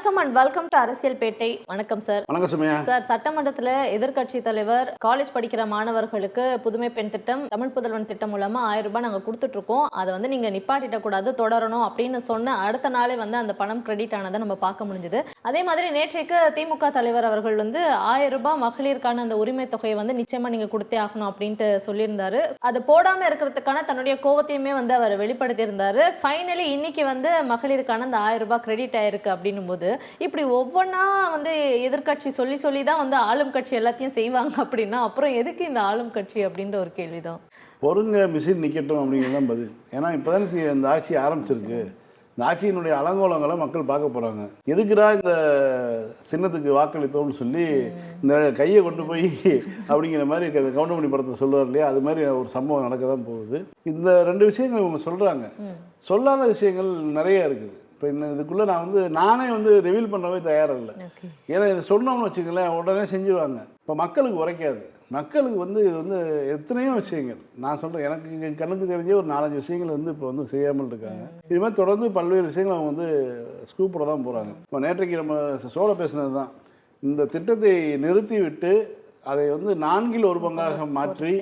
வணக்கம் and welcome to அரசியல் பேட்டை. வணக்கம் சார். வணக்கம் சுமையா. சார், சட்டமன்றத்தில் எதிர்கட்சி தலைவர் காலேஜ் படிக்கிற மாணவர்களுக்கு புதுமை பெண் திட்டம், தமிழ் புதல்வன் திட்டம் மூலமா 1000 ரூபாய் நாங்கள் கொடுத்துட்டு இருக்கோம், அதை வந்து நீங்க நிப்பாட்டிட கூடாது, தொடரணும் அப்படின்னு சொன்ன அடுத்த நாளே வந்து அந்த பணம் கிரெடிட் ஆனதை நம்ம பார்க்க முடிஞ்சது. அதே மாதிரி நேற்றைக்கு திமுக தலைவர் அவர்கள் வந்து 1000 ரூபாய் மகளிருக்கான அந்த உரிமை தொகையை வந்து நிச்சயமா நீங்க கொடுத்தே ஆகணும் அப்படின்ட்டு சொல்லியிருந்தாரு. அது போடாம இருக்கிறதுக்கான தன்னுடைய கோவத்தையுமே வந்து அவர் வெளிப்படுத்தி இருந்தாரு. ஃபைனலி இன்னைக்கு வந்து மகளிருக்கான அந்த 1000 ரூபாய் கிரெடிட் ஆயிருக்கு அப்படின்னும் போது இப்படி ஒவ்வொன்னா வந்து எதிர்கட்சி சொல்லி தான் வந்து ஆளும் கட்சி எல்லாத்தையும் செய்வாங்க அப்படின்னா அப்புறம் எதுக்கு இந்த ஆளும் கட்சி அப்படின்ற ஒரு கேள்விதான். பொறுங்க, மிஷின் நிக்கட்டும் அப்படிங்கிறதான் பதில். ஏன்னா இப்போதானே இந்த ஆட்சி ஆரம்பிச்சிருக்கு. இந்த ஆட்சியினுடைய அலங்கோலங்களை மக்கள் பார்க்க போறாங்க. எதுக்குடா இந்த சின்னத்துக்கு வாக்களித்தோம்னு சொல்லி இந்த கையை கொண்டு போய் அப்படிங்கிற மாதிரி கவுண்டமணி படத்தை சொல்லுவார் இல்லையா, அது மாதிரி ஒரு சம்பவம் நடக்க தான் போகுது. இந்த 2 விஷயங்கள் இவங்க சொல்றாங்க. சொல்லாத விஷயங்கள் நிறைய இருக்குது. இப்போ இதுக்குள்ளே நானே ரிவீல் பண்ணவே தயாரில்லை. ஏன்னா இதை சொன்னோம்னு வச்சுக்கங்களேன், உடனே செஞ்சுருவாங்க. இப்போ மக்களுக்கு உரைக்காது. மக்களுக்கு இது எத்தனையோ விஷயங்கள் நான் சொல்கிறேன். எனக்கு இங்கே கண்ணுக்கு தெரிஞ்ச ஒரு 4-5 விஷயங்கள் இப்போ செய்யாமல் இருக்காங்க. இது மாதிரி தொடர்ந்து பல்வேறு விஷயங்கள் அவங்க ஸ்கூப்போட தான் போகிறாங்க. இப்போ நேற்றைக்கு நம்ம சோழ பேசுனது தான், இந்த திட்டத்தை நிறுத்தி விட்டு அதை 4ல் 1 பங்காக மாற்றி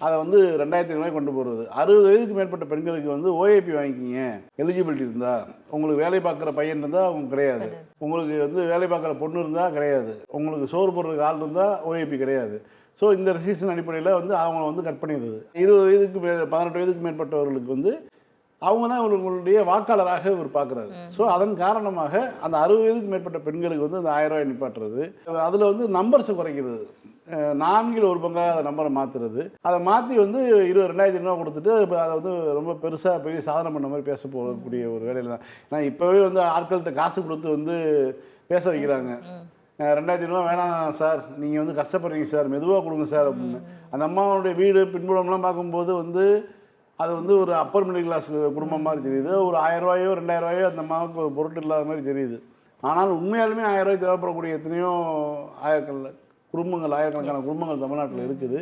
அதை 2500 ரூபாய் கொண்டு போகிறது. 60 வயதுக்கு மேற்பட்ட பெண்களுக்கு ஓஏபி வாங்கிக்கிங்க, எலிஜிபிலிட்டி இருந்தால். உங்களுக்கு வேலை பார்க்குற பையன் இருந்தால் அவங்க கிடையாது, உங்களுக்கு வேலை பார்க்குற பொண்ணு இருந்தால் கிடையாது, உங்களுக்கு சோறு போடுறதுக்கு ஆள் இருந்தால் ஓஏபி கிடையாது. ஸோ இந்த ரெசிஷன் அடிப்படையில் அவங்க கட் பண்ணிடுறது. 20 வயதுக்கு 18 வயதுக்கு மேற்பட்டவர்களுக்கு அவங்க தான் உங்களுடைய வாக்காளராக இவர் பார்க்குறாரு. ஸோ அதன் காரணமாக அந்த 60 வயதுக்கு மேற்பட்ட பெண்களுக்கு அந்த 1000 ரூபாய் நிப்பாட்டுறது, அதில் நம்பர்ஸை குறைக்கிறது, 4ல் 1 பங்காக அந்த நம்பரை மாற்றுறது, அதை மாற்றி 22,000 ரூபா கொடுத்துட்டு அதை ரொம்ப பெரிய சாதனை பண்ண மாதிரி பேச போகக்கூடிய ஒரு வேலையில் தான். ஏன்னா இப்போவே ஆட்கள்கிட்ட காசு கொடுத்து பேச வைக்கிறாங்க. 2,000 ரூபா வேணாம் சார், நீங்கள் கஷ்டப்படுறீங்க சார், மெதுவாக கொடுங்க சார் அப்படின்னு. அந்த அம்மாவுடைய வீடு பின்புலம்லாம் பார்க்கும்போது அது ஒரு அப்பர் மிடில் கிளாஸ் குடும்பம் மாதிரி தெரியுது. ஒரு 1000 ரூபாயோ 2000 ரூபாயோ அந்த அம்மாவுக்கு ஒரு பொருட்டு இல்லாத மாதிரி தெரியுது. ஆனால் உண்மையாலுமே 1000 ரூபாய் தேவைப்படக்கூடிய எத்தனையோ ஆயிரக்கணக்கான குடும்பங்கள் தமிழ்நாட்டில் இருக்குது.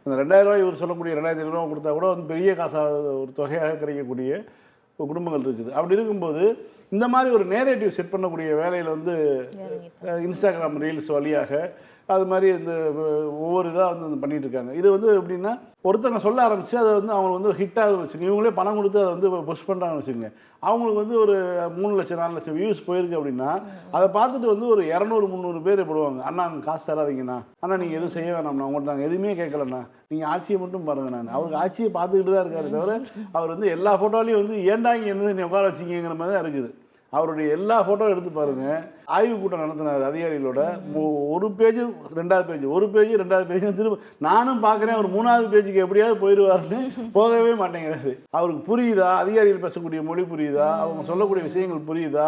அந்த 2000 ரூபாய் இவர் சொல்லக்கூடிய 2500 ரூபா கொடுத்தா கூட பெரிய காசாக ஒரு தொகையாக கிடைக்கக்கூடிய குடும்பங்கள் இருக்குது. அப்படி இருக்கும்போது இந்த மாதிரி ஒரு நேரேட்டிவ் செட் பண்ணக்கூடிய வேலையில் இன்ஸ்டாகிராம் ரீல்ஸ் வழியாக அது மாதிரி ஒவ்வொரு இதாக பண்ணிட்டு இருக்காங்க. இது எப்படின்னா, ஒருத்தங்க சொல்ல ஆரம்பிச்சு அதை அவங்க ஹிட்டாக வச்சுக்கோங்க, இவங்களே பணம் கொடுத்து அதை புஷ் பண்ணுறாங்கன்னு வச்சுக்கோங்க. அவங்களுக்கு ஒரு 3 லட்சம் 4 லட்சம் வியூஸ் போயிருக்கு அப்படின்னா அதை பார்த்துட்டு ஒரு 200-300 பேர் போடுவாங்க. அண்ணா காசு தராதிங்கண்ணா, அண்ணா நீங்கள் எதுவும் செய்ய வேணாம்ண்ணா, உங்கள்கிட்ட நாங்கள் எதுவுமே கேட்கலண்ணா, நீங்கள் ஆட்சியை மட்டும் பாருங்க. நான் அவருக்கு ஆட்சியை பார்த்துக்கிட்டு தான் இருக்காரு தவிர அவர் எல்லா ஃபோட்டோலையும் ஏன்டா இங்கே நீ உட்கார வச்சிங்கிற மாதிரி தான் இருக்குது. அவருடைய எல்லா ஃபோட்டோ எடுத்து பாருங்க. ஆய்வு கூட்டம் நடத்தினார் அதிகாரிகளோட. 1 பேஜ் 2வது பேஜ், 1 பேஜ் 2வது பேஜ் திரும்ப நானும் பார்க்குறேன். ஒரு 3வது பேஜுக்கு எப்படியாவது போயிடுவாருன்னு போகவே மாட்டேங்கிறாரு. அவருக்கு புரியுதா அதிகாரிகள் பேசக்கூடிய மொழி புரியுதா, அவங்க சொல்லக்கூடிய விஷயங்கள் புரியுதா,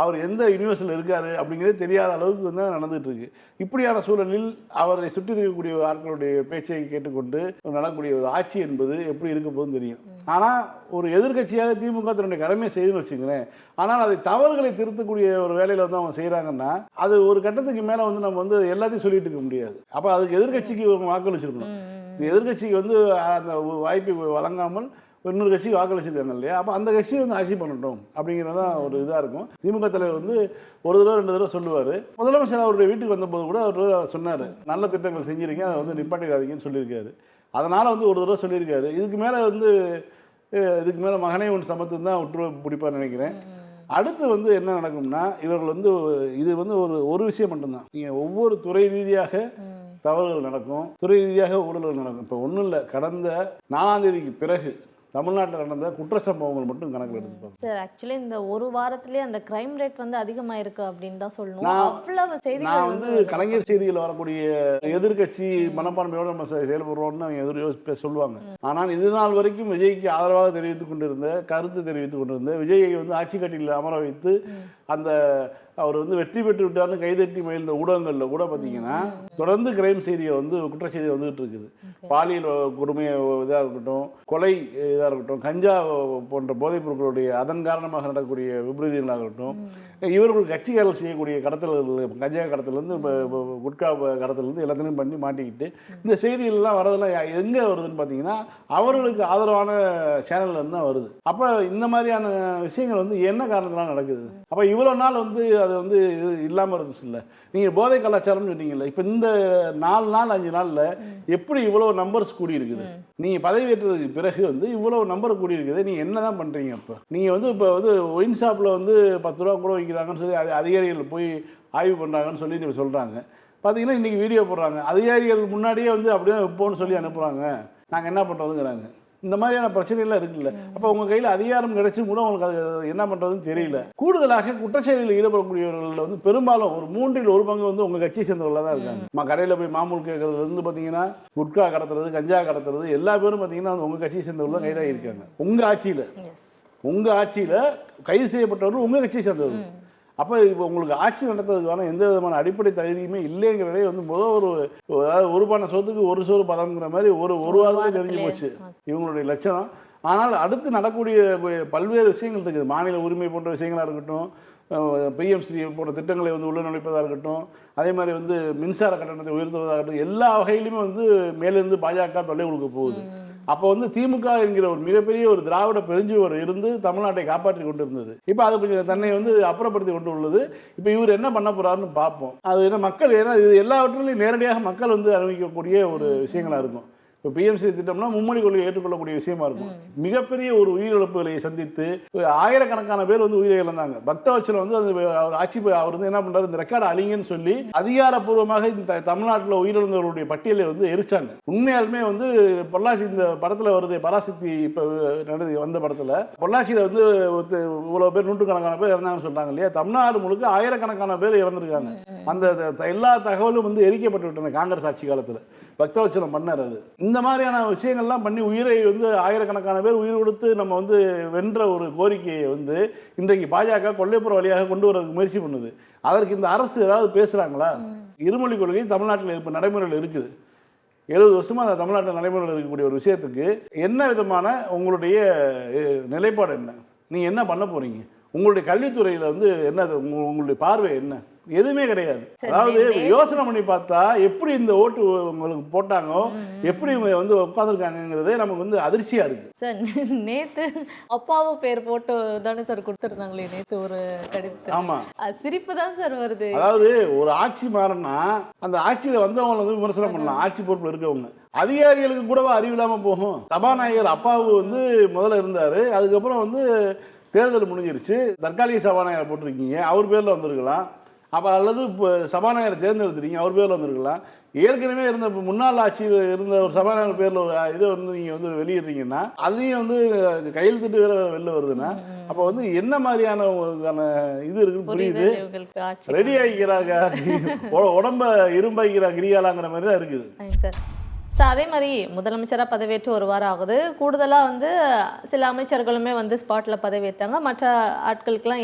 அவர் எந்த யூனிவர்சிட்டியில் இருக்காரு அப்படிங்கிறது தெரியாத அளவுக்கு நடந்துகிட்டு இருக்கு. இப்படியான சூழலில் அவரை சுற்றி இருக்கக்கூடிய ஆட்களுடைய பேச்சை கேட்டுக்கொண்டு நடக்கக்கூடிய ஒரு ஆட்சி என்பது எப்படி இருக்க போதுன்னு தெரியும். ஆனால் ஒரு எதிர்கட்சியாக திமுக தன்னுடைய கடமையை செய்யணும்னு வச்சுங்களேன். ஆனால் அதை தவறுகளை திருத்தக்கூடிய ஒரு வேலையில் அவங்க செய்கிறாங்கன்னா அது ஒரு கட்டத்துக்கு மேலே நம்ம எல்லாத்தையும் சொல்லிட்டு இருக்க முடியாது. அப்போ அதுக்கு எதிர்கட்சிக்கு வாக்களிச்சிருக்கணும். எதிர்கட்சிக்கு அந்த வாய்ப்பை வழங்காமல் இன்னொரு கட்சிக்கு வாக்களிச்சிருக்காங்க இல்லையா, அப்போ அந்த கட்சி ஆட்சி பண்ணட்டும் அப்படிங்கிறதான் ஒரு இதாக இருக்கும். திமுக தலைவர் ஒரு தடவை 2 தடவை சொல்லுவார். முதலமைச்சர் அவருடைய வீட்டுக்கு வந்தபோது கூட அவர் சொன்னார், நல்ல திட்டங்கள் செஞ்சிருக்கீங்க, அதை நிப்பாட்டிடாதீங்கன்னு சொல்லியிருக்காரு. அதனால் ஒரு தடவை சொல்லியிருக்காரு. இதுக்கு மேலே மகனே ஒன்று சமத்து தான் விட்டு பிடிப்பான்னு நினைக்கிறேன். அடுத்து என்ன நடக்கும்னா, இவர்கள் இது ஒரு விஷயம் மட்டும்தான். நீங்கள் ஒவ்வொரு துறை ரீதியாக தவறுகள் நடக்கும், துறை ரீதியாக ஊழல்கள் நடக்கும். இப்போ ஒன்றும் இல்லை, கடந்த 4ஆம் தேதிக்கு பிறகு தமிழ்நாட்டில் நடந்த குற்ற சம்பவங்கள் மட்டும் கணக்கில் எடுத்துப்பாங்க சார். ஆக்சுவலி இந்த ஒரு வாரத்திலேயே அந்த கிரைம் ரேட் அதிகமாயிருக்கு அப்படின்னு தான் சொல்லணும். அவ்வளவு செய்திகள் நான் கலைஞர் செய்தியில் வரக்கூடிய எதிர்கட்சி மனப்பான்மையோடு நம்ம செயல்படுறோம்னு அவங்க சொல்லுவாங்க. ஆனால் இது நாள் வரைக்கும் விஜய்க்கு ஆதரவாக தெரிவித்துக் கொண்டிருந்த, கருத்து தெரிவித்துக் கொண்டிருந்த விஜயை அட்சி கட்டியில் அமர வைத்து அந்த அவர் வெற்றி பெற்று விட்டார்னு கைதட்டி மகிழ்ந்த ஊடகங்களில் கூட பார்த்தீங்கன்னா தொடர்ந்து கிரைம் செய்திகள் குற்ற செய்திகள் வந்துகிட்டு இருக்குது. பாலியல் கொடுமை இதாக இருக்கட்டும், கொலை இதாக இருக்கட்டும், கஞ்சா போன்ற போதைப் பொருட்களுடைய அதன் காரணமாக நடக்கக்கூடிய விபரீதங்களாக இருக்கட்டும், இவர்கள் கட்சிக்காரர்கள் செய்யக்கூடிய கடத்தல்கள், கஞ்சா கடத்தலேருந்து குட்கா கடத்தலேருந்து எல்லாத்தையும் பண்ணி மாட்டிக்கிட்டு இந்த செய்திகள்லாம் வரதெல்லாம் எங்கே வருதுன்னு பார்த்தீங்கன்னா அவர்களுக்கு ஆதரவான சேனல்லேருந்து தான் வருது. அப்போ இந்த மாதிரியான விஷயங்கள் வந்து என்ன காரணத்தினால நடக்குது? அப்போ இவ்வளோ நாள் வந்து அது வந்து இது இல்லாமல் இருந்துச்சு இல்லை. நீங்கள் போதை கலாச்சாரம்னு சொன்னீங்கல்ல, இப்போ இந்த 4 நாள் 5 நாளில் எப்படி இவ்வளோ நம்பர்ஸ் கூடி இருக்குது? நீங்கள் பதவியேற்றதுக்கு பிறகு வந்து இவ்வளோ நம்பர் கூடி இருக்குது. நீங்கள் என்ன தான் பண்ணுறீங்க? இப்போ நீங்கள் வந்து இப்போ வந்து ஒயின் ஷாப்பில் வந்து 10 ரூபா கூட வைக்கிறாங்கன்னு சொல்லி அதிகாரிகள் போய் ஆய்வு பண்ணுறாங்கன்னு சொல்லி நீங்கள் சொல்கிறாங்க. பார்த்தீங்கன்னா இன்றைக்கி வீடியோ போடுறாங்க, அதிகாரிகள் முன்னாடியே வந்து அப்படியே வைப்போன்னு சொல்லி அனுப்புகிறாங்க, நாங்கள் என்ன பண்ணுறதுங்கிறாங்க. இந்த மாதிரியான பிரச்சனைலாம் இருக்குல்ல. அப்போ உங்கள் கையில் அதிகாரம் கிடைச்சும் கூட உங்களுக்கு அது என்ன பண்ணுறதுன்னு தெரியல. கூடுதலாக குற்றச்செயலில் ஈடுபடக்கூடியவர்கள் வந்து பெரும்பாலும் ஒரு 3 1 பங்கு வந்து உங்கள் கட்சியை சேர்ந்தவர்களாக தான் இருக்காங்க. கடையில் போய் மாமூல் கேட்கறதுலேருந்து பார்த்தீங்கன்னா குட்கா கடத்துறது, கஞ்சா கடத்துறது எல்லா பேரும் பார்த்தீங்கன்னா உங்கள் கட்சியை சேர்ந்தவர்கள் தான் கைதாக இருக்காங்க. உங்கள் ஆட்சியில் கைது செய்யப்பட்டவர்கள் உங்கள் கட்சியை சேர்ந்தவர்கள். அப்போ இப்போ உங்களுக்கு ஆட்சி நடத்துறதுக்கான எந்த விதமான அடிப்படை தகுதியுமே இல்லைங்கிறதே வந்து முதல் அதாவது ஒரு பானை சோத்துக்கு ஒரு சோறு பதம்ங்கிற மாதிரி ஒரு வாரத்தில் தெரிஞ்சு போச்சு இவங்களுடைய லட்சணம். ஆனால் அடுத்து நடக்கூடிய பல்வேறு விஷயங்கள் இருக்குது. மாநில உரிமை போன்ற விஷயங்களாக இருக்கட்டும், பிஎம்ஸ்ரீ போன்ற திட்டங்களை வந்து உள்ள நுழைப்பதாக இருக்கட்டும், அதே மாதிரி வந்து மின்சார கட்டணத்தை உயர்த்துவதாக இருக்கட்டும், எல்லா வகையிலுமே வந்து மேலிருந்து பாஜக தொல்லை கொடுக்க போகுது. அப்போ வந்து திமுக என்கிற ஒரு மிகப்பெரிய ஒரு திராவிட பெருஞ்சுவர் இருந்து தமிழ்நாட்டை காப்பாற்றி கொண்டு இருந்தது. இப்போ அது கொஞ்சம் தன்னை வந்து அப்புறப்படுத்தி கொண்டு உள்ளது. இப்போ இவர் என்ன பண்ண போறாருன்னு பார்ப்போம். அது என்ன மக்கள், ஏன்னா இது எல்லாவற்றிலையும் நேரடியாக மக்கள் வந்து அனுபவிக்கக்கூடிய ஒரு விஷயங்களா இருக்கும். இப்போ பிஎம்சி திட்டம்னா மும்மொழி கொள்கையை ஏற்றுக்கொள்ளக்கூடிய விஷயமா இருக்கும். மிகப்பெரிய ஒரு உயிரிழப்புகளை சந்தித்து ஆயிரக்கணக்கான பேர் வந்து உயிரை இழந்தாங்க. பக்தவச்சலம் வந்து அவர் ஆட்சி அவர் வந்து என்ன பண்றாரு, இந்த ரெக்கார்டு அழிங்கன்னு சொல்லி அதிகாரப்பூர்வமாக இந்த தமிழ்நாட்டில் உயிரிழந்தவர்களுடைய பட்டியலை வந்து எரிச்சாங்க. உண்மையாலுமே வந்து பொள்ளாச்சி இந்த படத்துல வருது, பராசக்தி இப்போ வந்த படத்துல பொள்ளாச்சியில வந்து இவ்வளவு பேர் நூற்றுக்கணக்கான பேர் இறந்தாங்கன்னு சொல்றாங்க இல்லையா. தமிழ்நாடு முழுக்க ஆயிரக்கணக்கான பேர் இறந்திருக்காங்க. அந்த எல்லா தகவலும் வந்து எரிக்கப்பட்டு விட்டன காங்கிரஸ் ஆட்சி காலத்தில். பக்தவச்சலம் பண்ணார். அது இந்த மாதிரியான விஷயங்கள்லாம் பண்ணி உயிரை வந்து ஆயிரக்கணக்கான பேர் உயிர் கொடுத்து நம்ம வந்து வென்ற ஒரு கோரிக்கையை வந்து இன்றைக்கு பாஜக கொல்லைப்புற வழியாக கொண்டு வரதுக்கு முயற்சி பண்ணுது. அதற்கு இந்த அரசு ஏதாவது பேசுகிறாங்களா? இருமொழி கொள்கை தமிழ்நாட்டில் இப்போ நடைமுறையில் இருக்குது. 70 வருஷமாக அந்த தமிழ்நாட்டில் நடைமுறையில் இருக்கக்கூடிய ஒரு விஷயத்துக்கு என்ன விதமான உங்களுடைய நிலைப்பாடு என்ன? நீங்கள் என்ன பண்ண போகிறீங்க? உங்களுடைய கல்வித்துறையில் வந்து என்ன, உங்களுடைய பார்வை என்ன? எதுவுமே கிடையாது. அதாவது யோசனை பண்ணி பார்த்தா எப்படி இந்த ஓட்டு உங்களுக்கு போட்டாங்கோ, எப்படி இவங்க வந்து உட்காந்துருக்காங்கிறதே நமக்கு வந்து அதிர்ச்சியா இருக்கு. சார் நேத்து அப்பாவும் பேர் போட்டு தானே சார் கொடுத்துருந்தாங்களே நேத்து ஒரு கடிதம். ஆமா, சிரிப்பு தான் சார் வருது. அதாவது ஒரு ஆட்சி மாறினா அந்த ஆட்சியில வந்தவங்களை வந்து விமர்சனம் பண்ணலாம், ஆட்சி பொறுப்புல இருக்கவங்க. அதிகாரிகளுக்கு கூட அறிவில்லாம போகும். சபாநாயகர் அப்பாவு வந்து முதல்ல இருந்தாரு, அதுக்கப்புறம் வந்து தேர்தல் முடிஞ்சிருச்சு, தற்காலிக சபாநாயகரை போட்டிருக்கீங்க, அவர் பேர்ல வந்திருக்கலாம். அப்போ அல்லது இப்போ சபாநாயகரை தேர்ந்தெடுத்துட்டீங்க, அவர் பேரில் வந்திருக்கலாம். ஏற்கனவே இருந்த முன்னாள் ஆட்சியில் இருந்த ஒரு சபாநாயகர் பேரில் ஒரு இதை வந்து நீங்கள் வந்து வெளியிடுறீங்கன்னா அதையும் வந்து கையெழுத்திட்டு வேற வெளில வருதுன்னா அப்போ வந்து என்ன மாதிரியான இது இருக்குன்னு புரியுது. ரெடி ஆகிக்கிறாங்க, உடம்ப இரும்பாய்க்கிறா கிரியாலாங்கிற மாதிரி தான் இருக்குது. ஸோ அதே மாதிரி முதலமைச்சராக பதவியேற்று 1 வாரம் ஆகுது. கூடுதலாக வந்து சில அமைச்சர்களுமே வந்து ஸ்பாட்டில் பதவியேற்றாங்க. மற்ற ஆட்களுக்கெல்லாம்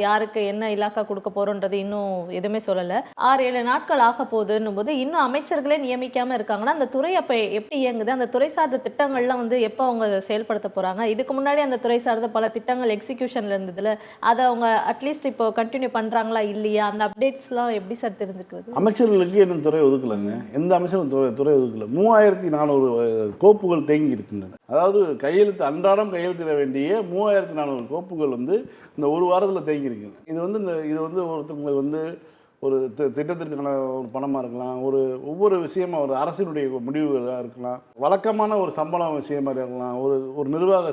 யாருக்கு என்ன இலாக்கா கொடுக்க போகிறோன்றது இன்னும் எதுவுமே சொல்லலை. 6-7 நாட்கள் ஆக போகுதுன்னும் போது இன்னும் அமைச்சர்களே நியமிக்காமல் இருக்காங்கன்னா அந்த துறை அப்போ எப்படி இயங்குது? அந்த துறை சார்ந்த திட்டங்கள்லாம் வந்து எப்போ அவங்க செயல்படுத்த போகிறாங்க? இதுக்கு முன்னாடி அந்த துறை சார்ந்த பல திட்டங்கள் எக்ஸிக்யூஷனில் இருந்ததில்ல, அதை அவங்க அட்லீஸ்ட் இப்போ கண்டினியூ பண்ணுறாங்களா இல்லையா? அந்த அப்டேட்ஸ்லாம் எப்படி சார் தெரிஞ்சுக்கிறது? அமைச்சர்களுக்கு என்ன துறை ஒதுக்கலைங்க, எந்த அமைச்சரும் துறை ஒதுக்கல. 3400 கோப்புகள் தேங்கி இருக்கின்றன. அதாவது அன்றாடம் கையெழுத்திட வேண்டிய 3400 கோப்புகள் வந்து இந்த 1 வாரத்தில் தேங்கி இருக்கின்றன. இது வந்து ஒருத்தவங்களுக்கு வந்து ஒரு திட்டத்திற்கான ஒரு பணமாக இருக்கலாம், ஒவ்வொரு விஷயமா ஒரு அரசினுடைய முடிவுகளாக இருக்கலாம், வழக்கமான ஒரு சம்பளம் விஷயமா இருக்கலாம், ஒரு நிர்வாக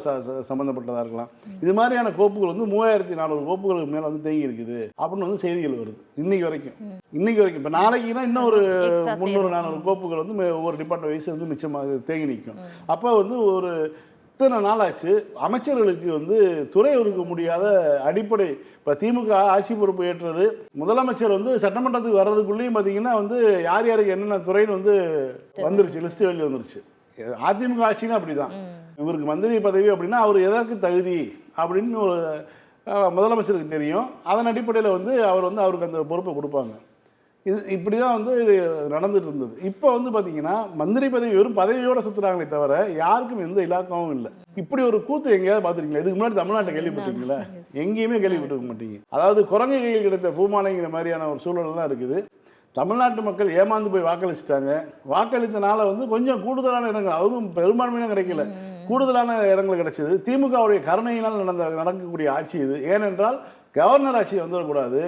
சம்மந்தப்பட்டதாக இருக்கலாம். இது மாதிரியான கோப்புகள் வந்து 3400 கோப்புகளுக்கு மேலே வந்து தேங்கி இருக்குது அப்படின்னு வந்து செய்திகள் வருது இன்னைக்கு வரைக்கும். இப்போ நாளைக்குன்னா இன்னும் ஒரு 300-400 கோப்புகள் வந்து ஒவ்வொரு டிபார்ட்மெண்ட் வைஸ் வந்து மிச்சமாக தேங்கி நிற்கும். அப்போ வந்து ஒரு இத்தனை நாளாச்சு அமைச்சர்களுக்கு வந்து துறை ஒதுக்க முடியாத அடிப்படை. இப்போ திமுக ஆட்சி பொறுப்பு ஏற்றது, முதலமைச்சர் வந்து சட்டமன்றத்துக்கு வர்றதுக்குள்ளேயும் பார்த்தீங்கன்னா வந்து யார் யாருக்கு என்னென்ன துறைன்னு வந்து வந்துருச்சு, லிஸ்ட் வெளியே வந்துருச்சு. அதிமுக ஆட்சின்னா அப்படிதான். இவருக்கு மந்திரி பதவி அப்படின்னா அவர் எதற்கு தகுதி அப்படின்னு ஒரு முதலமைச்சருக்கு தெரியும். அதன் அடிப்படையில் வந்து அவர் வந்து அவருக்கு அந்த பொறுப்பை கொடுப்பாங்க. இப்படி தான் வந்து நடந்துட்டு இருந்தது. இப்போ வந்து பார்த்தீங்கன்னா மந்திரி பதவி வெறும் பதவியோட சுற்றுறாங்களே தவிர யாருக்கும் எந்த இலாக்காவும் இல்லை. இப்படி ஒரு கூத்து எங்கேயாவது பார்த்துருக்கீங்களா? இதுக்கு முன்னாடி தமிழ்நாட்டை கேள்விப்பட்டிருக்கீங்களா? எங்கேயுமே கேள்விப்பட்டிருக்க மாட்டீங்க. அதாவது குரங்கு கையில் கிடைத்த பூமாலைங்கிற மாதிரியான ஒரு சூழல் தான் இருக்குது. தமிழ்நாட்டு மக்கள் ஏமாந்து போய் வாக்களிச்சிட்டாங்க. வாக்களித்தனால வந்து கொஞ்சம் கூடுதலான இடங்கள், அதுவும் பெரும்பான்மையாக கிடைக்கல, கூடுதலான இடங்கள் கிடைச்சது. திமுகவுடைய கருணையினால் நடக்கக்கூடிய ஆட்சி இது. ஏனென்றால் கவர்னர் ஆட்சி வந்துடக்கூடாது.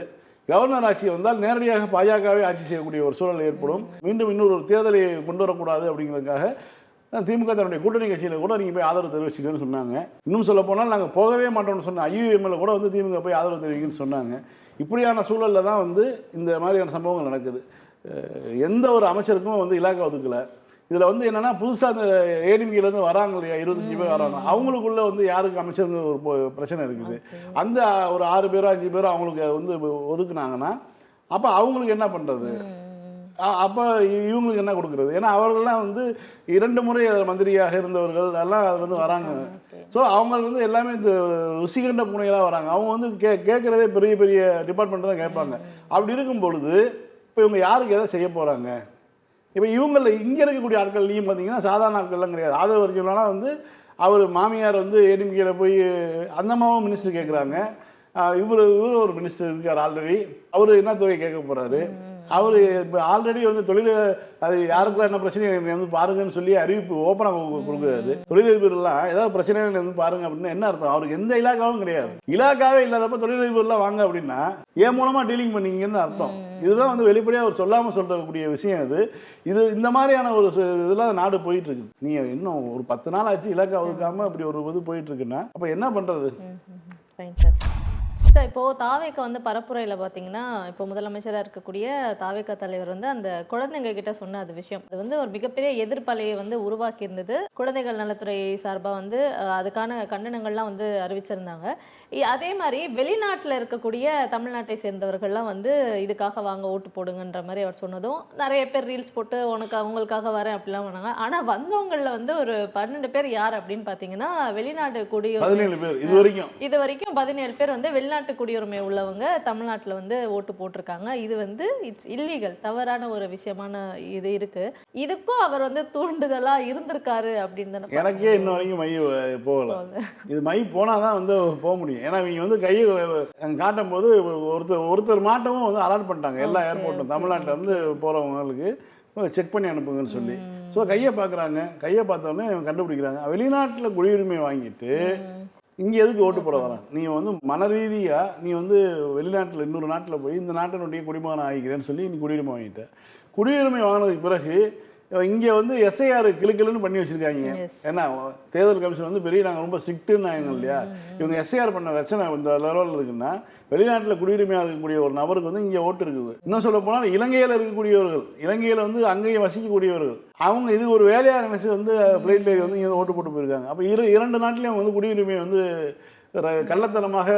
கவர்னர் ஆட்சி வந்தால் நேரடியாக பாஜகவே ஆட்சி செய்யக்கூடிய ஒரு சூழல் ஏற்படும். மீண்டும் இன்னொரு தேர்தலை கொண்டு வரக்கூடாது அப்படிங்கிறதுக்காக திமுக தன்னுடைய கூட்டணி கட்சியில் கூட நீங்கள் போய் ஆதரவு தெரிவிச்சுக்கன்னு சொன்னாங்க. இன்னும் சொல்ல போனால் நாங்கள் போகவே மாட்டோம்னு சொன்ன IUML கூட வந்து திமுக போய் ஆதரவு தெரிவிக்குன்னு சொன்னாங்க. இப்படியான சூழலில் தான் வந்து இந்த மாதிரியான சம்பவங்கள் நடக்குது. எந்த ஒரு அமைச்சருக்கும் வந்து இலாக்கா ஒதுக்கலை. இதில் வந்து என்னென்னா புதுசாக அந்த ஏடிஎம்கேலேருந்து வராங்க இல்லையா, 25 பேர் வராங்க, அவங்களுக்குள்ள வந்து யாருக்கு அமைச்சருங்க ஒரு பிரச்சனை இருக்குது. அந்த ஒரு 6 பேரோ 5 பேரோ அவங்களுக்கு வந்து ஒதுக்குனாங்கன்னா அப்போ அவங்களுக்கு என்ன பண்ணுறது? அப்போ இவங்களுக்கு என்ன கொடுக்குறது? ஏன்னா அவர்கள்லாம் வந்து 2 முறை மந்திரியாக இருந்தவர்கள் எல்லாம் அது வந்து வராங்க. ஸோ அவங்க வந்து எல்லாமே இந்த ருசிகண்ட பூனைகளாக வராங்க. அவங்க வந்து கேட்குறதே பெரிய பெரிய டிபார்ட்மெண்ட் தான் கேட்பாங்க. அப்படி இருக்கும் பொழுது இப்போ இவங்க யாருக்கு எதை செய்ய போகிறாங்க? இப்போ இவங்களில் இங்கே இருக்கக்கூடிய ஆட்கள்லையும் பார்த்தீங்கன்னா சாதாரண ஆட்கள்லாம் கிடையாது. ஆதரவு வரைக்கும்லாம் வந்து அவர் மாமியார் வந்து ஏடிஎம்கேல போய் அந்த அம்மாவும் மினிஸ்டர் கேட்குறாங்க. இவர் ஒரு மினிஸ்டர் இருக்கார் ஆல்ரெடி. அவர் என்ன துறை கேட்க போகிறாரு? அவர் இப்போ ஆல்ரெடி வந்து அது யாருக்கெல்லாம் என்ன பிரச்சனை வந்து பாருங்கன்னு சொல்லி அறிவிப்பு ஓப்பனாக கொடுக்குறாரு. தொழிலதிபர்லாம் ஏதாவது பிரச்சனை வந்து பாருங்க அப்படின்னு என்ன அர்த்தம்? அவருக்கு எந்த இலாக்காவும் கிடையாது. இலாக்காவே இல்லாதப்ப தொழிலதிபர்லாம் வாங்க அப்படின்னா ஏன் மூலமாக டீலிங் பண்ணீங்கன்னு அர்த்தம். இதுதான் வந்து வெளிப்படையாக அவர் சொல்லாமல் சொல்லக்கூடிய விஷயம். இது இந்த மாதிரியான ஒரு இதெல்லாம் நாடு போயிட்டு இருக்கு. நீங்கள் இன்னும் ஒரு 10 நாள் ஆச்சு இலாக்கா ஒதுக்காமல் அப்படி ஒரு இது போயிட்டு இருக்குன்னா அப்போ என்ன பண்ணுறது? சார், இப்போ தாவேக்கா வந்து பரப்புரையில் பார்த்தீங்கன்னா, இப்போ முதலமைச்சராக இருக்கக்கூடிய தாவேக்கா தலைவர் வந்து அந்த குழந்தைங்க கிட்ட சொன்ன அது விஷயம், அது வந்து ஒரு மிகப்பெரிய எதிர்ப்பலையை வந்து உருவாக்கி இருந்தது. குழந்தைகள் நலத்துறை சார்பாக வந்து அதுக்கான கண்டனங்கள்லாம் வந்து அறிவிச்சிருந்தாங்க. அதே மாதிரி வெளிநாட்டில் இருக்கக்கூடிய தமிழ்நாட்டை சேர்ந்தவர்கள்லாம் வந்து இதுக்காக வாங்க ஓட்டு போடுங்கன்ற மாதிரி அவர் சொன்னதும் நிறைய பேர் ரீல்ஸ் போட்டு அவங்களுக்காக வரேன் அப்படிலாம் பண்ணாங்க. ஆனால் வந்தவங்களில் வந்து ஒரு 12 பேர் யார் அப்படின்னு பார்த்தீங்கன்னா வெளிநாட்டு குடியுரிமை, இது வரைக்கும் 17 பேர் வந்து வெளிநாட்டு குடியுரிமை உள்ளவங்க தமிழ்நாட்டில் வந்து ஓட்டு போட்டிருக்காங்க. இது வந்து இட்ஸ் இல்லீகல், தவறான ஒரு விஷயமான இது இருக்கு. இதுக்கும் அவர் வந்து தூண்டுதலா இருந்திருக்காரு அப்படின்னு எனக்கே இன்ன வரைக்கும் மை போகல. இது மை போனாதான் வந்து போக முடியும். ஏன்னா இவங்க வந்து கையை காட்டும் போது ஒருத்தர் மாட்டவும் வந்து அலர்ட் பண்ணிட்டாங்க எல்லா ஏர்போர்ட்டும். தமிழ்நாட்டில் வந்து போகிறவங்களுக்கு செக் பண்ணி அனுப்புங்கன்னு சொல்லி. ஸோ கையை பார்க்குறாங்க. கையை பார்த்தோன்னே இவங்க கண்டுபிடிக்கிறாங்க வெளிநாட்டில் குடியுரிமை வாங்கிட்டு இங்கே எதுக்கு ஓட்டு போட வரான்? நீ வந்து மன ரீதியாக நீ வந்து வெளிநாட்டில் இன்னொரு நாட்டில் போய் இந்த நாட்டினுடைய குடிமகன் ஆகிக்கிறேன்னு சொல்லி நீ குடியுரிமை வாங்கிட்ட. குடியுரிமை வாங்கினதுக்கு பிறகு இங்கே வந்து எஸ்ஐஆர் கிளுக்கிளுன்னு பண்ணி வச்சுருக்காங்க. ஏன்னா தேர்தல் கமிஷன் வந்து பெரிய நாங்கள் ரொம்ப ஸ்ட்ரிக்ட்டுன்னு ஆகிங்க இல்லையா. இவங்க எஸ்ஐஆர் பண்ண பிரச்சனை இந்த லெவலில் இருக்குன்னா வெளிநாட்டில் குடியுரிமையாக இருக்கக்கூடிய ஒரு நபருக்கு வந்து இங்கே ஓட்டு இருக்குது. இன்னும் சொல்ல போனால் இலங்கையில் இருக்கக்கூடியவர்கள், இலங்கையில் வந்து அங்கேயே வசிக்கக்கூடியவர்கள், அவங்க இது ஒரு வேலையாக நினைச்சு வந்து ஃப்ளைட்டில் வந்து இங்கே ஓட்டு போட்டு போயிருக்காங்க. அப்போ 2 நாட்டிலையும் வந்து குடியுரிமையை வந்து கள்ளத்தனமாக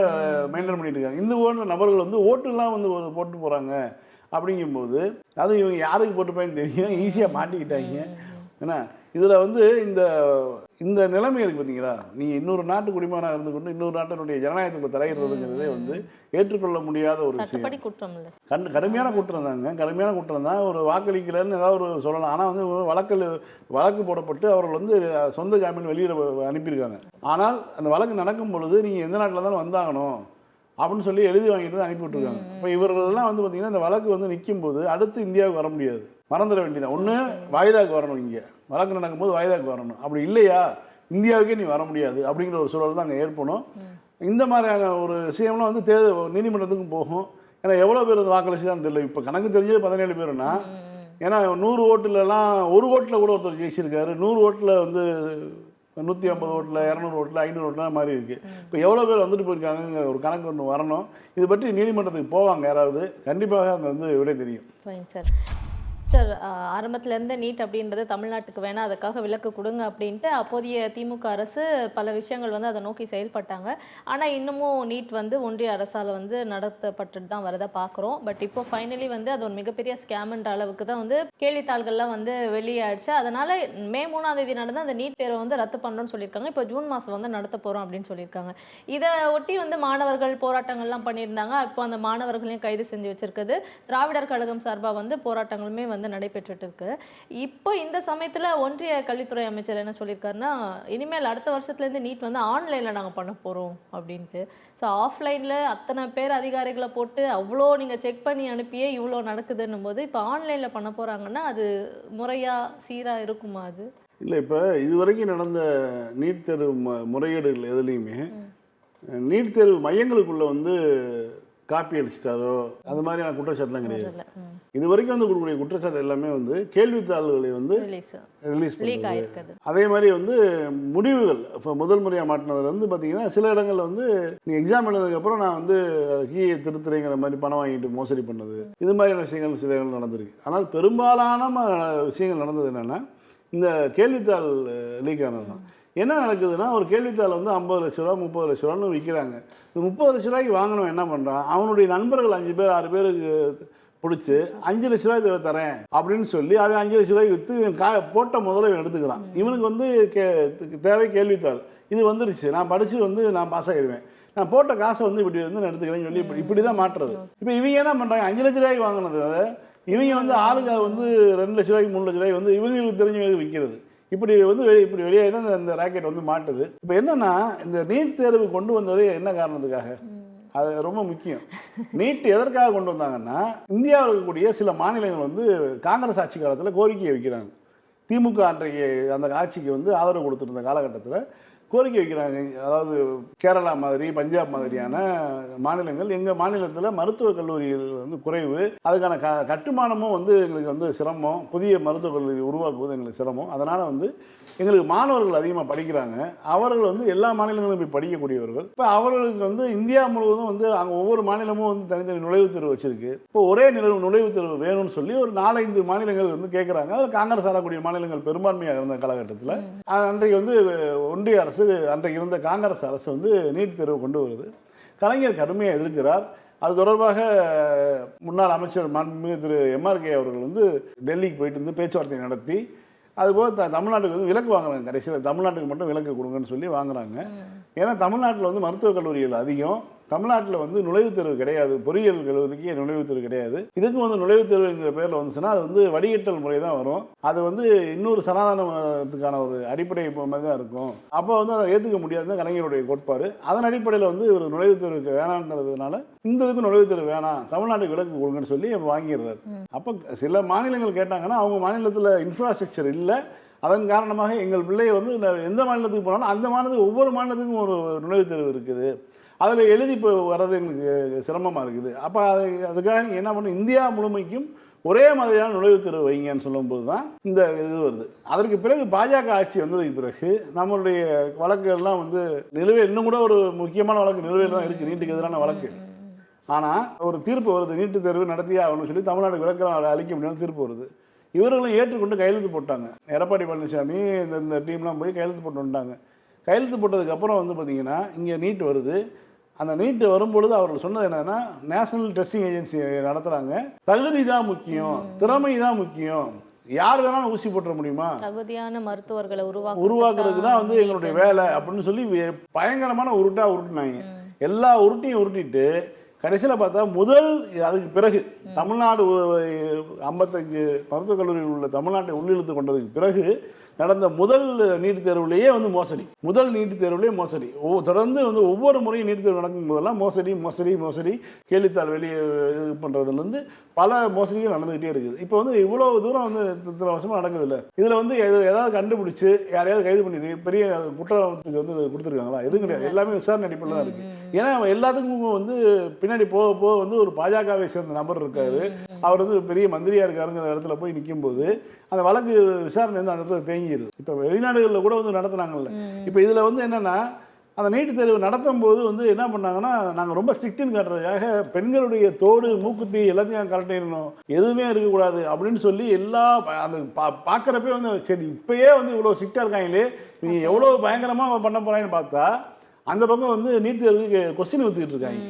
மெயின்டைன் பண்ணிட்டு இருக்காங்க. இந்த போன்ற நபர்கள் வந்து ஓட்டுலாம் வந்து போட்டு போகிறாங்க. அப்படிங்கும்போது அது இவங்க யாருக்கு போட்டுப்பான்னு தெரியும், ஈஸியாக மாட்டிக்கிட்டாங்க. ஏன்னா இதில் வந்து இந்த நிலைமை இருக்குது பார்த்தீங்களா. நீங்கள் இன்னொரு நாட்டு குடிமகனாக இருந்து கொண்டு இன்னொரு நாட்டினுடைய ஜனநாயகத்துக்குள்ள தலையிடுறதுங்கிறதே வந்து ஏற்றுக்கொள்ள முடியாத ஒரு விஷயம். கடுமையான குற்றம் தாங்க, கடுமையான குற்றம் தான். ஒரு வாக்களிக்கலன்னு ஏதாவது ஒரு சொல்லலாம். ஆனால் வந்து வழக்கு போடப்பட்டு அவர்கள் வந்து சொந்த ஜாமீன் வெளியில் அனுப்பியிருக்காங்க. ஆனால் அந்த வழக்கு நடக்கும் பொழுது நீங்கள் எந்த நாட்டில் தான் வந்தாகணும் அப்படின்னு சொல்லி எழுதி வாங்கிட்டு அனுப்பி விட்டுருக்காங்க. இப்போ இவர்கள்லாம் வந்து பார்த்தீங்கன்னா இந்த வழக்கு வந்து நிற்கும் போது அடுத்து இந்தியாவுக்கு வர முடியாது, மறந்துட வேண்டியதான். ஒன்று வாய்தாக்கு வரணும், இங்கே வழக்கு நடக்கும்போது வாய்தாக்கு வரணும். அப்படி இல்லையா இந்தியாவுக்கே நீ வர முடியாது அப்படிங்கிற ஒரு சூழல் தான் அங்கே ஏற்படும். இந்த மாதிரியான ஒரு விஷயம்லாம் வந்து நீதிமன்றத்துக்கும் போகும். ஏன்னா எவ்வளோ பேர் வந்து வாக்களிச்சுதான் தெரியல. இப்போ கணக்கு தெரிஞ்சது 17 பேருன்னா, ஏன்னா 100 ஓட்டுலலாம் 1 ஓட்டில் கூட ஒருத்தர் ஜெயிச்சிருக்காரு. 100 ஓட்டில் வந்து 150 ஓட்டில் 200 ஓட்டில் 500 ஓட்டில் மாதிரி இருக்குது. இப்போ எவ்வளோ பேர் வந்துட்டு போயிருக்காங்க ஒரு கணக்கு ஒன்று வரணும். இது பற்றி நீதிமன்றத்துக்கு போவாங்க யாராவது, கண்டிப்பாக அங்கே வந்து விட தெரியும். சார், ஆரம்பத்துல இருந்த நீட் அப்படின்றது தமிழ்நாட்டுக்கு வேணாம், அதுக்காக விலக்கு கொடுங்க அப்படின்ட்டு அப்போதைய திமுக அரசு பல விஷயங்கள் வந்து அதை நோக்கி செயல்பட்டாங்க. ஆனா இன்னமும் நீட் வந்து ஒன்றிய அரசால வந்து நடத்தப்பட்டுட்டு தான் வரதை பார்க்குறோம். பட் இப்போ ஃபைனலி வந்து அது ஒரு மிகப்பெரிய ஸ்கேம்ன்ற அளவுக்கு தான் வந்து கேள்வித்தாள்கள்லாம் வந்து வெளியாயிடுச்சு. அதனால மே 3ஆம் தேதி நடந்த அந்த நீட் தேர்வை வந்து ரத்து பண்ணணும்னு சொல்லியிருக்காங்க. இப்போ ஜூன் மாதம் வந்து நடத்த போகிறோம் அப்படின்னு சொல்லியிருக்காங்க. இதை ஒட்டி வந்து மாணவர்கள் போராட்டங்கள்லாம் பண்ணியிருந்தாங்க. இப்போ அந்த மாணவர்களையும் கைது செஞ்சு வச்சிருக்குது. திராவிடர் கழகம் சார்பாக வந்து போராட்டங்களுமே வந்து நடைபெற்றுட்டு இருக்கு. இப்போ இந்த சமயத்தில் ஒன்றிய கல்வித்துறை அமைச்சர் என்ன சொல்லியிருக்காருன்னா, இனிமேல் அடுத்த வருஷத்துலேருந்து நீட் வந்து ஆன்லைனில் நாங்கள் பண்ண போகிறோம் அப்படின்ட்டு. ஸோ ஆஃப்லைனில் அத்தனை பேர் அதிகாரிகளை போட்டு அவ்வளோ நீங்கள் செக் பண்ணி அனுப்பியே இவ்வளோ நடக்குதுன்னும் போது இப்போ ஆன்லைனில் பண்ண போகிறாங்கன்னா அது முறையாக சீராக இருக்குமா? அது இல்லை, இப்போ இதுவரைக்கும் நடந்த நீட் தேர்வு முறைகேடுகள் எதுலேயுமே நீட் தேர்வு மையங்களுக்குள்ள வந்து காப்பி அடிச்சிட்டாரோ அந்த மாதிரியான குற்றச்சாட்டுலாம் கிடையாது. இது வரைக்கும் வந்து கொடுக்கக்கூடிய குற்றச்சாட்டு எல்லாமே வந்து கேள்வித்தாள்களை வந்து ரிலீஸ் பண்ணுறது. அதே மாதிரி வந்து முடிவுகள் இப்போ முதல் முறையாக மாட்டினதுல வந்து பார்த்தீங்கன்னா சில இடங்களில் வந்து நீங்கள் எக்ஸாம் எழுதுனதுக்கப்புறம் நான் வந்து கீயை திருத்துறேங்கிற மாதிரி பணம் வாங்கிட்டு மோசடி பண்ணது, இது மாதிரியான விஷயங்கள் சில இடங்கள் நடந்திருக்கு. ஆனால் பெரும்பாலான விஷயங்கள் நடந்தது என்னென்னா இந்த கேள்வித்தாள் லீக் ஆனது தான். என்ன நடக்குதுன்னா, ஒரு கேள்வித்தாள் வந்து 50 லட்ச ரூபா 30 லட்ச ரூபான்னு விற்கிறாங்க. இந்த 30 லட்ச ரூபாய்க்கு வாங்கினவன் என்ன பண்ணுறான், அவனுடைய நண்பர்கள் 5 பேர் 6 பேருக்கு பிடிச்சி 5 லட்ச ரூபாய்க்கு தரேன் அப்படின்னு சொல்லி அவன் 5 லட்ச ரூபாய்க்கு விற்று போட்ட முதல்ல இவன் எடுத்துக்கிறான். இவனுக்கு வந்து தேவை கேள்வித்தாள், இது வந்துருச்சு, நான் படித்து வந்து நான் பாஸ் ஆகிடுவேன், நான் போட்ட காசை வந்து இப்படி வந்து நான் எடுத்துக்கிறேன்னு சொல்லி இப்படி தான் மாட்டுறது. இப்போ இவங்க என்ன பண்ணுறாங்க, 5 லட்ச ரூபாய்க்கு வாங்கினது அதை இவங்க வந்து ஆளுங்க வந்து 2 லட்ச ரூபாய்க்கு 3 லட்ச ரூபாய்க்கு வந்து இவங்களுக்கு தெரிஞ்சவங்களுக்கு விற்கிறது. இப்படி வந்து இப்படி வெளியே தான் இந்த ராக்கெட் வந்து மாட்டுது. இப்போ என்னன்னா, இந்த நீட் தேர்வு கொண்டு வந்ததே என்ன காரணத்துக்காக, அது ரொம்ப முக்கியம். நீட் எதற்காக கொண்டு வந்தாங்கன்னா, இந்தியாவில் இருக்கக்கூடிய சில மாநிலங்கள் வந்து காங்கிரஸ் ஆட்சி காலத்தில் கோரிக்கையை வைக்கிறாங்க. திமுக அன்றைக்கு அந்த ஆட்சிக்கு வந்து ஆதரவு கொடுத்துருந்த காலகட்டத்தில் கோரிக்கை வைக்கிறாங்க. அதாவது கேரளா மாதிரி பஞ்சாப் மாதிரியான மாநிலங்கள், எங்கள் மாநிலத்தில் மருத்துவக் கல்லூரிகள் வந்து குறைவு, அதுக்கான கட்டுமானமும் வந்து எங்களுக்கு வந்து சிரமம், புதிய மருத்துவக் கல்லூரி உருவாக்குவது எங்களுக்கு சிரமம், அதனால் வந்து எங்களுக்கு மாணவர்கள் அதிகமாக படிக்கிறாங்க, அவர்கள் வந்து எல்லா மாநிலங்களும் போய் படிக்கக்கூடியவர்கள். இப்போ அவர்களுக்கு வந்து இந்தியா முழுவதும் வந்து அங்கே ஒவ்வொரு மாநிலமும் வந்து தனித்தனி நுழைவுத் தேர்வு வச்சிருக்கு. இப்போ ஒரே நுழைவுத் தேர்வு வேணும்னு சொல்லி ஒரு 4-5 மாநிலங்கள் வந்து கேட்குறாங்க. அதில் காங்கிரஸ் ஆளக்கூடிய மாநிலங்கள் பெரும்பான்மையாக இருந்த காலகட்டத்தில் அன்றைக்கு வந்து ஒன்றிய அரசு, அன்றைக்கு இருந்த காங்கிரஸ் அரசு வந்து நீட் தேர்வு கொண்டு வருது. கலைஞர் கடுமையாக எதிர்க்கிறார். அது தொடர்பாக முன்னாள் அமைச்சர் மாண்புமிகு திரு MRK அவர்கள் வந்து டெல்லிக்கு போயிட்டு வந்து பேச்சுவார்த்தை நடத்தி அதுபோல் தமிழ்நாட்டுக்கு வந்து விலக்கு வாங்குறாங்க. கடைசியில் தமிழ்நாட்டுக்கு மட்டும் விலக்கு கொடுங்கன்னு சொல்லி வாங்குறாங்க. ஏன்னா தமிழ்நாட்டில் வந்து மருத்துவக் கல்லூரிகள் அதிகம், தமிழ்நாட்டில் வந்து நுழைவுத் தேர்வு கிடையாது, பொறியியல் கல்லூரிக்கு நுழைவுத் தேர்வு கிடையாது. இதுக்கும் வந்து நுழைவுத் தேர்வுங்கிற பேரில் வந்துச்சுன்னா அது வந்து வடிகட்டல் முறை தான் வரும். அது வந்து இன்னொரு சனாதனத்துக்கான ஒரு அடிப்படை மாதிரி தான் இருக்கும். அப்போ வந்து அதை ஏற்றுக்க முடியாதுன்னு கலைஞருடைய கோட்பாடு. அதன் அடிப்படையில் வந்து ஒரு நுழைவுத் தேர்வுக்கு வேணான்றதுனால இந்த இதுக்கு நுழைவுத் தேர்வு வேணாம், தமிழ்நாட்டுக்கு விலக்கு கொடுங்கன்னு சொல்லி வாங்கிடுறாரு. அப்போ சில மாநிலங்கள் கேட்டாங்கன்னா அவங்க மாநிலத்தில் இன்ஃப்ராஸ்ட்ரக்சர் இல்லை, அதன் காரணமாக எங்கள் பிள்ளையை வந்து எந்த மாநிலத்துக்கு போனாலும் அந்த மாநிலத்துக்கு ஒவ்வொரு மாநிலத்துக்கும் ஒரு நுழைவுத் தேர்வு இருக்குது, அதில் எழுதி இப்போ வர்றது எங்களுக்கு சிரமமாக இருக்குது. அப்போ அதுக்காக நீங்கள் என்ன பண்ணணும், இந்தியா முழுமைக்கும் ஒரே மாதிரியான நுழைவுத் தேர்வு வைங்கன்னு சொல்லும்போது தான் இந்த இது வருது. அதற்கு பிறகு பாஜக ஆட்சி வந்ததுக்கு பிறகு நம்மளுடைய வழக்குகள்லாம் வந்து நிலுவையில், இன்னும் கூட ஒரு முக்கியமான வழக்கு நிலுவையில் தான் இருக்குது, நீட்டுக்கு எதிரான வழக்கு. ஆனால் ஒரு தீர்ப்பு வருது, நீட்டு தேர்வு நடத்தியே ஆகணும்னு சொல்லி தமிழ்நாடு விலக்கெல்லாம் அளிக்க முடியாத தீர்ப்பு வருது. இவர்களும் ஏற்றுக்கொண்டு கையெழுத்து போட்டாங்க. எடப்பாடி பழனிசாமி இந்த டீம்லாம் போய் கையெழுத்து போட்டு வந்துட்டாங்க. கையெழுத்து போட்டதுக்கப்புறம் வந்து பார்த்திங்கன்னா இங்கே நீட் வருது. அந்த நீட்டு வரும்பொழுது அவர்கள் சொன்னது என்னன்னா, நேஷனல் டெஸ்டிங் ஏஜென்சி நடத்துகிறாங்க, தகுதி தான் முக்கியம், திறமை தான் முக்கியம், யார் வேணாலும் ஊசி போட்டுற முடியுமா, தகுதியான மருத்துவர்களை உருவாக்குறதுக்கு தான் வந்து எங்களுடைய வேலை அப்படின்னு சொல்லி பயங்கரமான உருட்டினாங்க. எல்லா உருட்டையும் உருட்டிட்டு கடைசியில் பார்த்தா அதுக்கு பிறகு தமிழ்நாடு 55 மருத்துவக் கல்லூரியில் உள்ள தமிழ்நாட்டை உள்ளிழுத்து கொண்டதுக்கு பிறகு நடந்த முதல் நீட் தேர்வுலேயே வந்து மோசடி, முதல் நீட் தேர்வுலேயே மோசடி. தொடர்ந்து வந்து ஒவ்வொரு முறையும் நீட் தேர்வு நடக்கும் போதெல்லாம் மோசடி கேள்வித்தாள் வெளியே இது பண்ணுறதுலேருந்து பல மோசடிகள் நடந்துகிட்டே இருக்குது. இப்போ வந்து இவ்வளோ தூரம் வந்து இத்தனை வருஷமாக நடக்குது இல்லை, இதில் வந்து ஏதாவது கண்டுபிடிச்சி யாரையாவது கைது பண்ணி பெரிய குற்றத்துக்கு வந்து கொடுத்துருக்காங்களா? எதுவும் கிடையாது, எல்லாமே விசாரணை அடிப்படையில் தான் இருக்குது. ஏன்னா எல்லாத்துக்கும் வந்து பின்னாடி போக வந்து ஒரு பாஜகவை சேர்ந்த நபர் இருக்காரு, அவர் வந்து பெரிய மந்திரியா இருக்காருங்கிற இடத்துல போய் நிற்கும் போது அந்த வழக்கு விசாரணை வந்து அந்த இடத்துல தேங்கிடுது. இப்போ வெளிநாடுகளில் கூட வந்து நடத்துனாங்கல்ல. இப்போ இதில் வந்து என்னன்னா, அந்த நீட் தேர்வு நடத்தும் போது வந்து என்ன பண்ணாங்கன்னா, நாங்கள் ரொம்ப ஸ்ட்ரிக்ட்டுன்னு காட்டுறதுக்காக பெண்களுடைய தோடு, மூக்குத்தி எல்லாத்தையும் கழட்டிடணும், எதுவுமே இருக்கக்கூடாது அப்படின்னு சொல்லி எல்லா அந்த பார்க்குறப்பே வந்து சரி இப்பயே வந்து இவ்வளோ ஸ்ட்ரிக்டாக இருக்காங்களே, நீங்கள் எவ்வளோ பயங்கரமாக பண்ண போகிறாங்கன்னு பார்த்தா அந்த பக்கம் வந்து நீட் தேர்வுக்கு கொஸ்டின் ஊற்றிக்கிட்டு இருக்காங்க.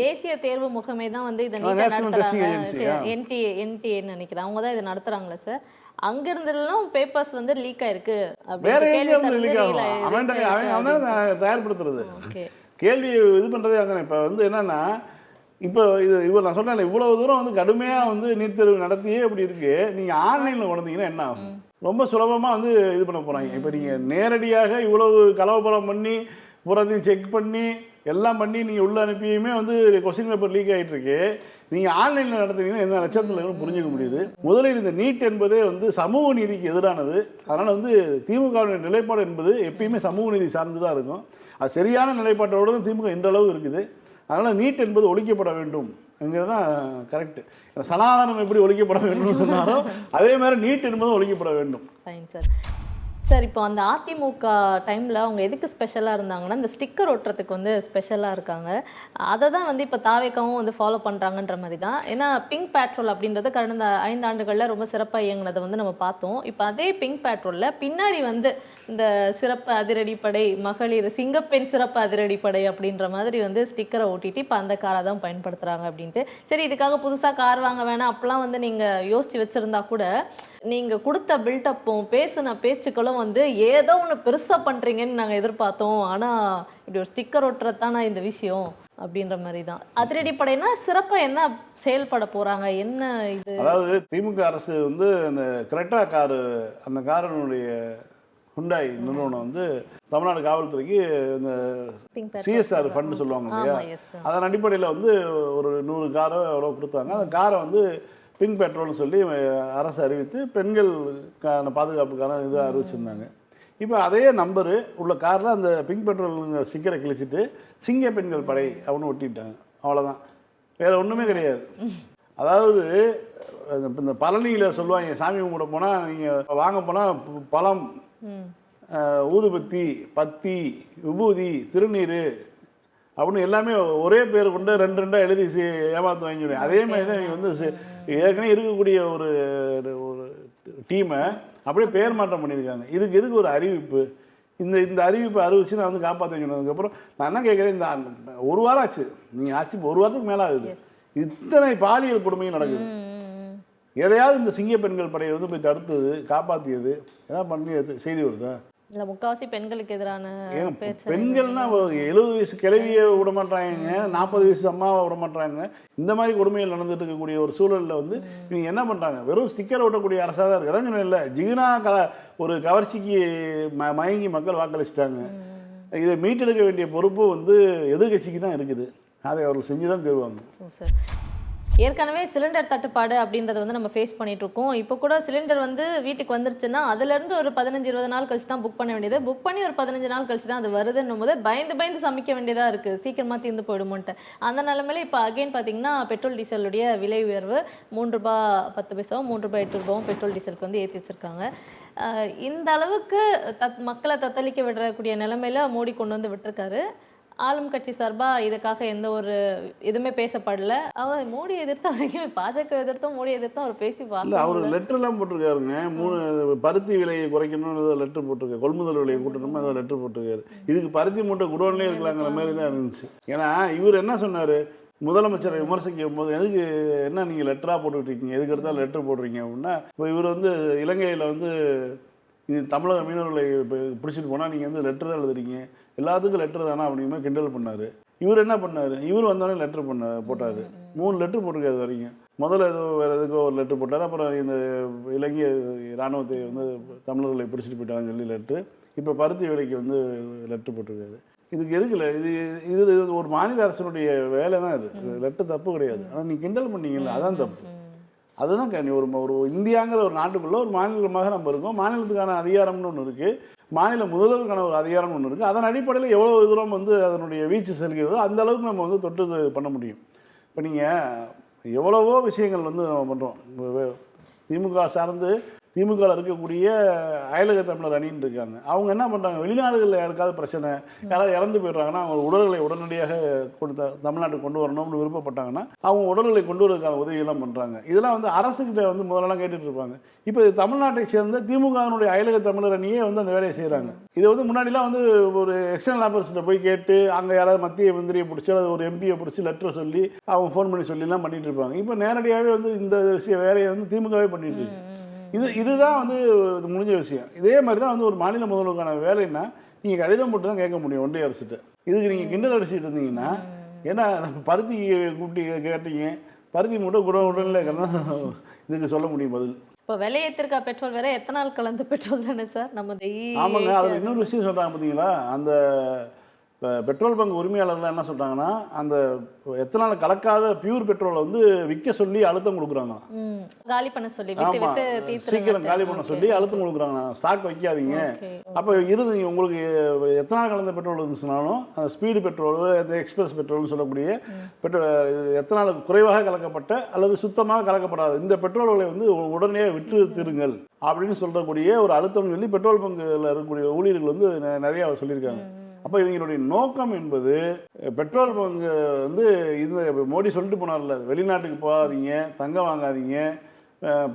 தேசிய தேர்வு முகமை தான் வந்து இதை நேஷனல் டெஸ்டிங் ஏஜென்சி என்டிஏன்னு நினைக்கிறேன், அவங்க தான் இதை நடத்துறாங்களா சார்? அங்க இருந்தெல்லாம் பேப்பர்ஸ் வந்து லீக் ஆயிருக்கு வேற எங்க இருந்து லீக் ஆகும்? அவன் தயார்படுத்துறது, கேள்வி இது பண்றதே அதானே. இப்போ வந்து என்னன்னா, இப்போ இவர் நான் சொன்னேன் இவ்வளவு தூரம் வந்து கடுமையா வந்து நீட் தேர்வு நடத்தியே இப்படி இருக்கு, நீங்க ஆன்லைன்ல கொண்டீங்கன்னா என்ன ஆகும்? ரொம்ப சுலபமா வந்து இது பண்ண போறாங்க. இப்போ நீங்க நேரடியாக இவ்வளவு கலவரம் பண்ணி புறத்தையும் செக் பண்ணி எல்லாம் பண்ணி நீங்கள் உள்ள அனுப்பியுமே வந்து கொஸ்டின் பேப்பர் லீக் ஆகிட்டு இருக்கு. நீங்கள் ஆன்லைனில் நடத்துனீங்கன்னா எந்த லட்சத்தில் புரிஞ்சுக்க முடியுது. முதலில் இந்த நீட் என்பதே வந்து சமூக நீதிக்கு எதிரானது. அதனால் வந்து திமுகவுடைய நிலைப்பாடு என்பது எப்பயுமே சமூக நீதி சார்ந்து தான் இருக்கும். அது சரியான நிலைப்பாட்டோடு தான் திமுக இன்றளவு இருக்குது. அதனால் நீட் என்பது ஒழிக்கப்பட வேண்டும் என்கிறது தான் கரெக்டு. சனாதனம் எப்படி ஒழிக்கப்பட வேண்டும் சொன்னாரோ அதே மாதிரி நீட் என்பதும் ஒழிக்கப்பட வேண்டும். சார், இப்போ அந்த அதிமுக டைமில் அவங்க எதுக்கு ஸ்பெஷலாக இருந்தாங்கன்னா, இந்த ஸ்டிக்கர் ஒட்டுறதுக்கு வந்து ஸ்பெஷலாக இருக்காங்க. அதை தான் வந்து இப்போ தாவேக்காவும் வந்து ஃபாலோ பண்ணுறாங்கன்ற மாதிரி தான். ஏன்னா பிங்க் பேட்ரோல் அப்படின்றது கடந்த 5 ஆண்டுகளில் ரொம்ப சிறப்பாக இயங்கினதை வந்து நம்ம பார்த்தோம். இப்போ அதே பிங்க் பேட்ரோலில் பின்னாடி வந்து இந்த சிறப்பு அதிரடிப்படை, மகளிர் சிங்கப்பெண் சிறப்பு அதிரடிப்படை அப்படின்ற மாதிரி வந்து ஸ்டிக்கரை ஒட்டிட்டு இப்போ அந்த காரை தான் பயன்படுத்துகிறாங்க அப்படின்ட்டு. சரி, இதுக்காக புதுசாக கார் வாங்க வேணாம் அப்பெல்லாம் வந்து நீங்கள் யோசித்து வச்சுருந்தா கூட, நீங்கள் கொடுத்த பில்டப்பும் பேசின பேச்சுக்களும் வந்து ஏதோ ஒன்று பெருசாக பண்ணுறீங்கன்னு நாங்கள் எதிர்பார்த்தோம், ஆனால் இப்படி ஒரு ஸ்டிக்கர் ஒட்டுறது தானே இந்த விஷயம் அப்படின்ற மாதிரி தான். அதிரடிப்படைனா சிறப்பாக என்ன செயல்பட போகிறாங்க, என்ன இது? அதாவது திமுக அரசு வந்து அந்த கிரெட்டா காரு, அந்த காரனுடைய ஹுண்டாய் நிறுவனம் வந்து தமிழ்நாடு காவல்துறைக்கு இந்த சிஎஸ்ஆர் ஃபண்டு சொல்லுவாங்க இல்லையா, அதன் அடிப்படையில் வந்து ஒரு 100 காரோ எவ்வளோ கொடுத்தாங்க. அந்த காரை வந்து பிங்க் பெட்ரோல்னு சொல்லி அரசு அறிவித்து பெண்களுக்கான பாதுகாப்புக்கான இதை அறிவிச்சிருந்தாங்க. இப்போ அதே நம்பரு உள்ள காரில் அந்த பிங்க் பெட்ரோல் ஸ்டிக்கரை கிழிச்சிட்டு சிங்க பெண்கள் படை அப்படின்னு ஒட்டிட்டாங்க. அவ்வளோதான், வேறு ஒன்றுமே கிடையாது. அதாவது இந்த பழனியில் சொல்லுவாங்க, சாமி கும்பிட போனால் நீங்கள் வாங்க போனால் பழம், ஊதுபத்தி, பத்தி, விபூதி, திருநீர் அப்படின்னு எல்லாமே ஒரே பேர் கொண்டு 2 எழுதி ஏமாற்று வாங்கிடுவேன். அதே மாதிரி தான் நீங்கள் வந்து ஏற்கனவே இருக்கக்கூடிய ஒரு டீமை அப்படியே பேர் மாற்றம் பண்ணியிருக்காங்க. எதுக்கு ஒரு அறிவிப்பு? இந்த அறிவிப்பை அறிவிச்சு நான் வந்து காப்பாற்ற சொன்னதுக்கப்புறம் நான் என்ன கேட்குறேன், இந்த 1 வாரம் ஆச்சு, நீங்கள் ஆச்சு 1 வாரத்துக்கு மேலே ஆகுது, இத்தனை பாலியல் கொடுமையும் நடக்குது. எதையாவது இந்த சிங்க பெண்கள் படையை வந்து போய் தடுத்தது, காப்பாற்றியது, ஏதாவது பண்ணி செய்தி வருதா? இல்லை, முக்கால்வாசி பெண்களுக்கு எதிரான பெண்கள்னா 70 வயசு கிழவியை விட மாட்டாங்க, 40 வயசு அம்மாவை விட மாட்டாங்க. இந்த மாதிரி கொடுமைகள் நடந்துட்டு இருக்கக்கூடிய ஒரு சூழலில் வந்து இவங்க என்ன பண்ணுறாங்க, வெறும் ஸ்டிக்கர் ஓட்டக்கூடிய அரசாக தான் இருக்குது. அதான் சொன்னேன் இல்லை, ஜிகினா ஒரு கவர்ச்சிக்கு மயங்கி மக்கள் வாக்களிச்சிட்டாங்க. இதை மீட்டெடுக்க வேண்டிய பொறுப்பு வந்து எதிர்கட்சிக்கு தான் இருக்குது. அதை அவர்கள் செஞ்சு தான் தருவாங்க. ஏற்கனவே சிலிண்டர் தட்டுப்பாடு அப்படின்றத வந்து நம்ம ஃபேஸ் பண்ணிட்டு இருக்கோம். இப்போ கூட சிலிண்டர் வந்து வீட்டுக்கு வந்துருச்சுன்னா அதுலேருந்து ஒரு 15-20 நாள் கழிச்சு தான் புக் பண்ண வேண்டியது. புக் பண்ணி ஒரு 15 நாள் கழிச்சு தான் அது வருதுன்னும் போது பயந்து சமைக்க வேண்டியதாக இருக்குது, சீக்கிரமாக தீர்ந்து போயிடுமோன்ட்டு. அந்த நிலைமையில இப்போ அகைன் பார்த்தீங்கன்னா பெட்ரோல் டீசலுடைய விலை உயர்வு ₹3.10 ₹3.8 பெட்ரோல் டீசலுக்கு வந்து ஏற்றி வச்சுருக்காங்க. இந்த அளவுக்கு மக்களை தத்தளிக்க விடக்கூடிய நிலைமையில மோடி கொண்டு வந்து விட்டுருக்காரு. ஆளும் கட்சி சார்பா இதுக்காக எந்த ஒரு எதுவுமே பேசப்படல. அவர் மோடி எதிர்த்த வரைக்கும் பாஜக எதிர்த்தும் மோடி எதிர்த்தும் அவர் பேசி பார்க்கல. அவர் லெட்டர்லாம் போட்டிருக்காருங்க. 3 பருத்தி விலையை குறைக்கணும்னு ஏதோ லெட்டர் போட்டிருக்காரு, கொள்முதல் விலையை கூட்டணுமோ ஏதோ லெட்டர் போட்டிருக்காரு. இதுக்கு பருத்தி மூட்டை குடோன்லேயே இருக்கலாங்கிற மாதிரி தான் இருந்துச்சு. ஏன்னா இவர் என்ன சொன்னார், முதலமைச்சரை விமர்சிக்கும் போது எதுக்கு என்ன நீங்கள் லெட்டராக போட்டுக்கிட்டீங்க, எதுக்கு எடுத்தாலும் லெட்டர் போடுறீங்க அப்படின்னா, இப்போ இவர் வந்து இலங்கையில் வந்து இது தமிழக மீனவர்களை பிடிச்சிட்டு போனால் நீங்கள் வந்து லெட்டர் தான் எழுதுறீங்க, எல்லாத்துக்கும் லெட்டர் தானே அப்படிங்கிற கிண்டல் பண்ணார். இவர் என்ன பண்ணார், இவர் வந்தோடனே லெட்டர் போட்டார். 3 லெட்டர் போட்டிருக்காது வரைக்கும். முதல்ல ஏதோ வேறு எதுக்கோ ஒரு லெட்டர் போட்டார். அப்புறம் இந்த இலங்கை இராணுவத்தை வந்து தமிழர்களை பிடிச்சிட்டு போயிட்டாங்கன்னு சொல்லி லெட்ரு. இப்போ பருத்தி விலைக்கு வந்து லெட்டர் போட்டிருக்காரு. இதுக்கு எதுக்குல இது ஒரு மாநில அரசனுடைய வேலை தான். இது லெட்டர் தப்பு கிடையாது. ஆனால் நீ கிண்டல் பண்ணீங்கல்ல, அதான் தப்பு. அதுதான் ஒரு இந்தியாங்கிற ஒரு நாட்டுக்குள்ளே ஒரு மாநிலமாக நம்ம இருக்கோம். மாநிலத்துக்கான அதிகாரம்னு ஒன்று இருக்குது, மாநில முதல்வருக்கான ஒரு அதிகாரம் ஒன்று இருக்குது. அதன் அடிப்படையில் எவ்வளோ தூரம் வந்து அதனுடைய வீச்சு செல்கிறதோ அந்த அளவுக்கு நம்ம வந்து தொட்டு பண்ண முடியும். இப்போ நீங்கள் எவ்வளவோ விஷயங்கள் வந்து நம்ம பண்ணுறோம். திமுக சார்ந்து திமுகவில் இருக்கக்கூடிய அயலக தமிழர் அணின்னு இருக்காங்க. அவங்க என்ன பண்ணுறாங்க, வெளிநாடுகளில் யாருக்காவது பிரச்சனை, யாராவது இறந்து போயிடுறாங்கன்னா அவங்க உடல்களை உடனடியாக தமிழ்நாட்டுக்கு கொண்டு வரணும்னு விருப்பப்பட்டாங்கன்னா அவங்க உடல்களை கொண்டு வரதுக்கான உதவியெல்லாம் பண்ணுறாங்க. இதெல்லாம் வந்து அரசுக்கிட்ட வந்து முதலெல்லாம் கேட்டுட்டு இருப்பாங்க. இப்போ தமிழ்நாட்டை சேர்ந்த திமுகவினுடைய அயலக தமிழர் அணியே வந்து அந்த வேலையை செய்கிறாங்க. இது வந்து முன்னாடிலாம் வந்து ஒரு எக்ஸ்டர்னல் ஆஃபீஸர்கிட்ட போய் கேட்டு அங்கே யாராவது மத்திய மந்திரியை பிடிச்சி அது ஒரு எம்பியை பிடிச்சி லெட்டர் சொல்லி அவங்க ஃபோன் பண்ணி சொல்லிலாம் பண்ணிட்டு இருப்பாங்க. இப்போ நேரடியாகவே வந்து இந்த வேலையை வந்து திமுகவே பண்ணிட்டு இருக்கு. இதுதான் வந்து முடிஞ்ச விஷயம். இதே மாதிரி தான் வந்து ஒரு மாநில முதல்வருக்கான வேலைன்னா நீங்கள் கடிதம் போட்டு தான் கேட்க முடியும் ஒன்றிய அரசுகிட்ட. இதுக்கு நீங்கள் கிண்டல் அடிச்சுட்டு இருந்தீங்கன்னா, ஏன்னா பருத்தி கூட்டி கேட்டீங்க, பருத்தி மூட்டை உடனே இதுக்கு சொல்ல முடியும் பதில். இப்போ விலையேற்றிருக்கா பெட்ரோல் வேற எத்தனால் கலந்து பெட்ரோல் தானே சார் நம்ம. ஆமாங்க, அதில் இன்னொரு விஷயம் சொல்கிறாங்க பார்த்தீங்களா, அந்த இப்போ பெட்ரோல் பங்க் உரிமையாளர்லாம் என்ன சொல்கிறாங்கன்னா, அந்த எத்தனால் கலக்காத பியூர் பெட்ரோலை வந்து விற்க சொல்லி அழுத்தம் கொடுக்குறாங்க. காலி பண்ண சொல்லி, சீக்கிரம் காலி பண்ண சொல்லி அழுத்தம் கொடுக்குறாங்க. ஸ்டாக் வைக்காதீங்க. அப்போ இருந்தீங்க உங்களுக்கு எத்தனால் கலந்த பெட்ரோல் இருந்துச்சுனாலும் அந்த ஸ்பீடு பெட்ரோல், இந்த எக்ஸ்பிரஸ் பெட்ரோல்னு சொல்லக்கூடிய எத்தனால் குறைவாக கலக்கப்பட்ட அல்லது சுத்தமாக கலக்கப்படாது இந்த பெட்ரோல்களை வந்து உடனடியாக விற்று திருங்கள் அப்படின்னு சொல்லக்கூடிய ஒரு அழுத்தம் சொல்லி பெட்ரோல் பங்கில் இருக்கக்கூடிய ஊழியர்கள் வந்து நிறையா சொல்லியிருக்காங்க. அப்போ இவங்களுடைய நோக்கம் என்பது பெட்ரோல் பங்கு வந்து இந்த மோடி சொல்லிட்டு போனார்ல, வெளிநாட்டுக்கு போகாதீங்க, தங்கம் வாங்காதீங்க,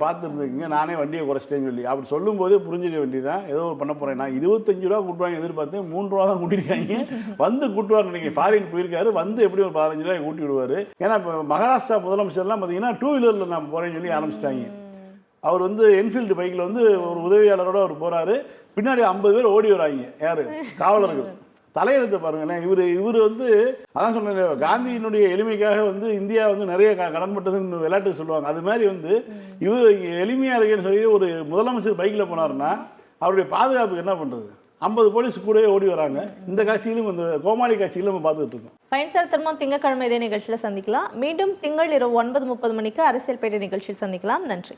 பார்த்துருந்துக்குங்க, நானே வண்டியை குறைச்சிட்டேன்னு சொல்லி அப்படி சொல்லும்போதே புரிஞ்சுக்க வேண்டியதான் ஏதோ பண்ண போகிறேன். நான் 25 ரூபா கூட்டுவாங்க எதிர்பார்த்தேன், 3 ரூபா தான் கூட்டியிருக்காங்க. வந்து கூட்டுவார் நீங்கள், ஃபாரின் போயிருக்காரு, வந்து எப்படி ஒரு 15 ரூபாய் கூட்டி விடுவார். ஏன்னா இப்போ மகாராஷ்டிரா முதலமைச்சர்லாம் பார்த்தீங்கன்னா 2 வீலரில் நான் போகிறேன்னு சொல்லி ஆரம்பிச்சிட்டாங்க. அவர் வந்து என்ஃபீல்டு பைக்கில் வந்து ஒரு உதவியாளரோட அவர் போகிறாரு, பின்னாடி 50 பேர் ஓடி வராங்க. யார்? காவலர்கள். தலையெழுத்து பாருங்களேன். இவர் வந்து அதான் சொன்னேன், காந்தியினுடைய எளிமைக்காக வந்து இந்தியா வந்து நிறைய கடன்பட்டதுன்னு விளையாட்டு சொல்லுவாங்க. அது மாதிரி வந்து இவர் எளிமையாக இருக்கேன்னு சொல்லி ஒரு முதலமைச்சர் பைக்கில் போனார்னா அவருடைய பாதுகாப்புக்கு என்ன பண்ணுறது? 50 போலீஸ் கூடவே ஓடி வராங்க. இந்த காட்சியிலும் இந்த கோமாளி காட்சியிலும் நம்ம பார்த்துட்டு இருக்கோம். ஃபைன் சார், திரும்ப திங்கட்கிழமை இதே நிகழ்ச்சியில் சந்திக்கலாம். மீண்டும் திங்கள் இரவு 9:30 மணிக்கு அரசியல் பேட்டை நிகழ்ச்சியில் சந்திக்கலாம். நன்றி.